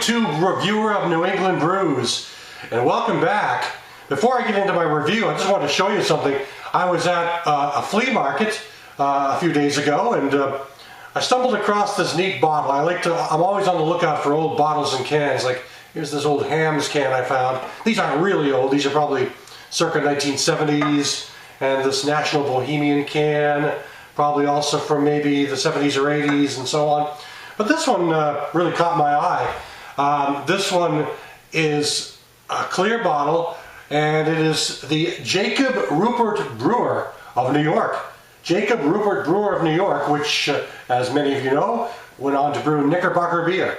YouTube reviewer of New England brews, and welcome back. Before I get into my review, I just want to show you something. I was at a flea market a few days ago, and I stumbled across this neat bottle. I'm always on the lookout for old bottles and cans. Like, here's this old Hamm's can I found. These aren't really old. These are probably circa 1970s. And this National Bohemian can, probably also from maybe the 70s or 80s and so on. But this one really caught my eye. This one is a clear bottle, and it is the Jacob Rupert Brewer of New York. Jacob Rupert Brewer of New York, which, as many of you know, went on to brew Knickerbocker beer,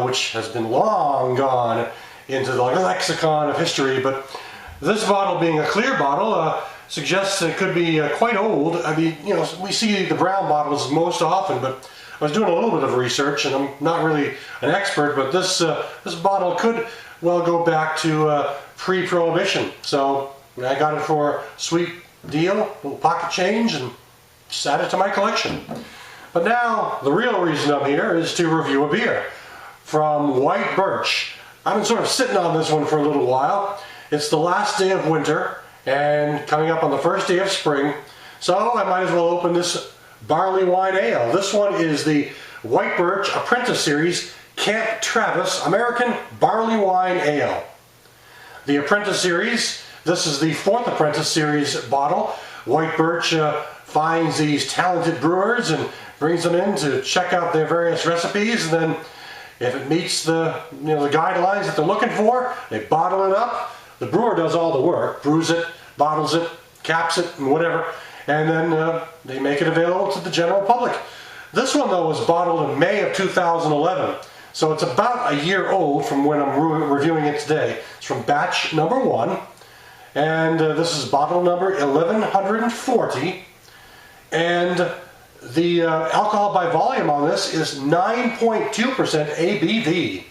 which has been long gone into the lexicon of history. But this bottle, being a clear bottle, suggests it could be quite old. I mean, you know, we see the brown bottles most often, but I was doing a little bit of research, and I'm not really an expert, but this bottle could well go back to pre-Prohibition. So I got it for a sweet deal, a little pocket change, and just add it to my collection. But now, the real reason I'm here is to review a beer from White Birch. I've been sort of sitting on this one for a little while. It's the last day of winter and coming up on the first day of spring, so I might as well open this Barleywine ale. This one is the White Birch Apprentice Series Camp Travis American Barleywine Ale. The Apprentice Series, this is the fourth Apprentice Series bottle. White Birch finds these talented brewers and brings them in to check out their various recipes, and then if it meets the guidelines that they're looking for, they bottle it up. The brewer does all the work, brews it, bottles it, caps it, and whatever, and then they make it available to the general public. This one, though, was bottled in May of 2011, so it's about a year old from when I'm reviewing it today. It's from batch number 1, and this is bottle number 1140, and the alcohol by volume on this is 9.2% ABV.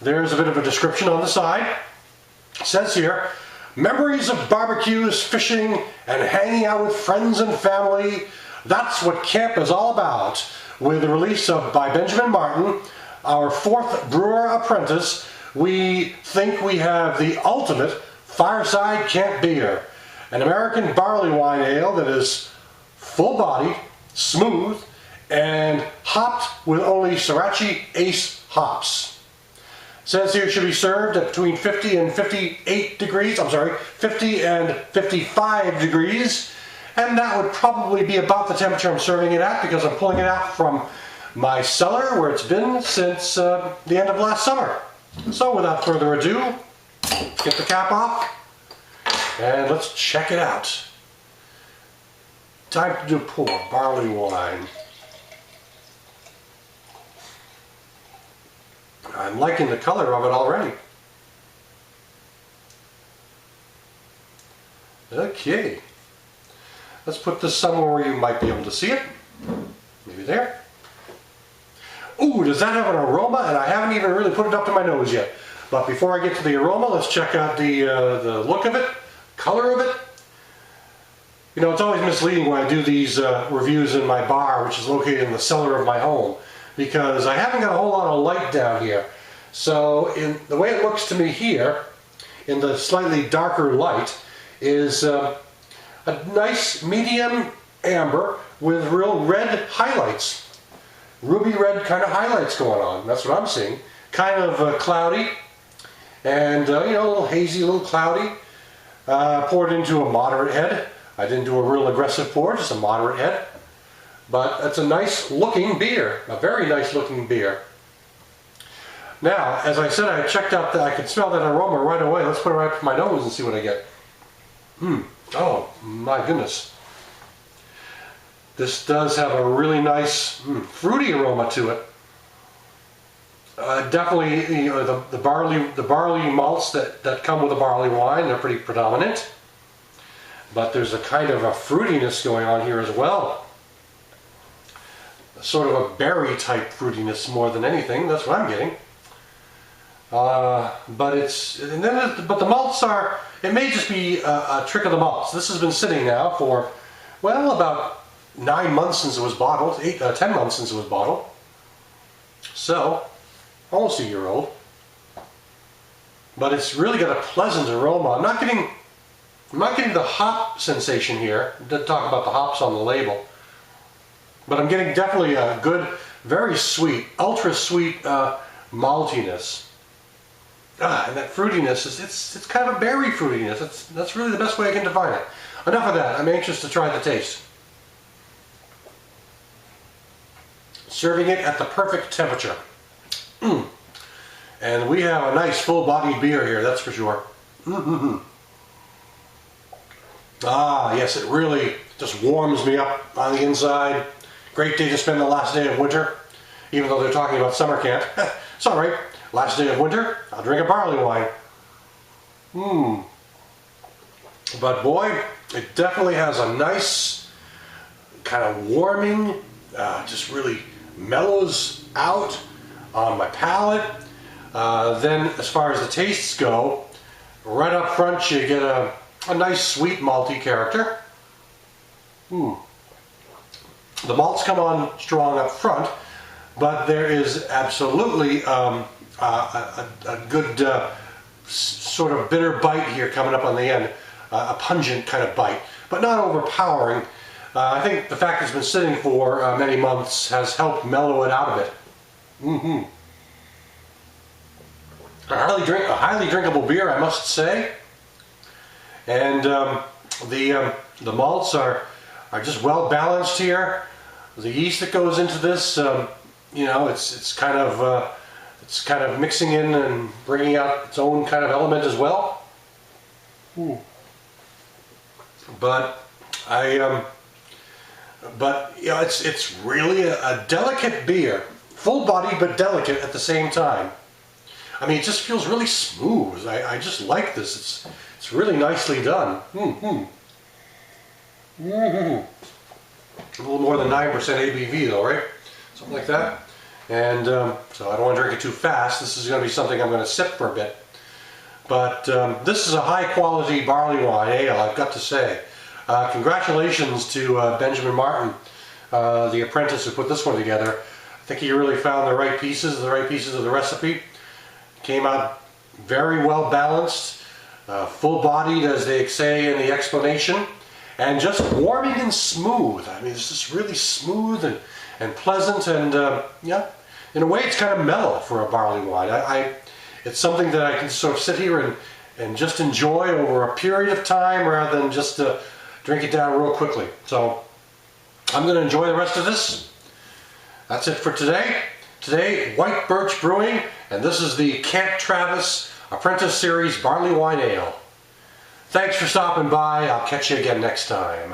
There's a bit of a description on the side. It says here, memories of barbecues, fishing, and hanging out with friends and family. That's what camp is all about. With the release of by Benjamin Martin, our fourth brewer apprentice, we think we have the ultimate fireside camp beer. An American barley wine ale that is full-bodied, smooth, and hopped with only Sriracha Ace hops. Says here it should be served at between 50 and 58 degrees, 50 and 55 degrees, and that would probably be about the temperature I'm serving it at, because I'm pulling it out from my cellar where it's been since the end of last summer. So without further ado, get the cap off, and let's check it out. Time to pour barley wine. I'm liking the color of it already. Okay. Let's put this somewhere where you might be able to see it. Maybe there. Ooh, does that have an aroma? And I haven't even really put it up to my nose yet. But before I get to the aroma, let's check out the look of it, color of it. You know, it's always misleading when I do these reviews in my bar, which is located in the cellar of my home, because I haven't got a whole lot of light down here. So in the way it looks to me here, in the slightly darker light, is a nice medium amber with real red highlights. Ruby red kind of highlights going on. That's what I'm seeing. Kind of cloudy, and you know, a little hazy, a little cloudy. Poured into a moderate head. I didn't do a real aggressive pour, just a moderate head. But it's a nice looking beer, a very nice looking beer. Now, as I said, I checked out I could smell that aroma right away. Let's put it right up to my nose and see what I get. Oh my goodness. This does have a really nice fruity aroma to it. Definitely, you know, the barley malts that come with a barley wine, they're pretty predominant. But there's a kind of a fruitiness going on here as well. Sort of a berry type fruitiness more than anything. That's what I'm getting. But the malts are. It may just be a trick of the malts. This has been sitting now for, well, about 9 months since it was bottled. 10 months since it was bottled. So almost a year old. But it's really got a pleasant aroma. I'm not getting the hop sensation here. I didn't talk about the hops on the label. But I'm getting definitely a good, very sweet, ultra sweet maltiness. And that fruitiness, it's kind of a berry fruitiness. That's really the best way I can define it. Enough of that. I'm anxious to try the taste. Serving it at the perfect temperature. And we have a nice full-bodied beer here, that's for sure. Ah, yes, it really just warms me up on the inside. Great day to spend the last day of winter, even though they're talking about summer camp. It's all right. Last day of winter, I'll drink a barley wine. But boy, it definitely has a nice kind of warming, just really mellows out on my palate. Then as far as the tastes go, right up front you get a nice sweet malty character. The malts come on strong up front, but there is absolutely a good sort of bitter bite here coming up on the end, a pungent kind of bite, but not overpowering. I think the fact it's been sitting for many months has helped mellow it out a bit. A highly drinkable beer, I must say. And the malts are just well balanced here. The yeast that goes into this, you know, it's kind of mixing in and bringing out its own kind of element as well. But you know, it's really a delicate beer, full-bodied but delicate at the same time. I mean, it just feels really smooth. I just like this. It's really nicely done. A little more than 9% ABV though, right? Something like that. And so I don't want to drink it too fast. This is going to be something I'm going to sip for a bit. But this is a high-quality barley wine ale, I've got to say. Congratulations to Benjamin Martin, the apprentice who put this one together. I think he really found the right pieces of the recipe. Came out very well balanced, full-bodied, as they say in the explanation, and just warming and smooth. I mean, it's just really smooth and pleasant, and yeah, in a way it's kind of mellow for a barley wine. It's something that I can sort of sit here and just enjoy over a period of time rather than just drink it down real quickly. So I'm going to enjoy the rest of this. That's it for today. Today, White Birch Brewing, and this is the Camp Travis Apprentice Series Barley Wine Ale. Thanks for stopping by. I'll catch you again next time.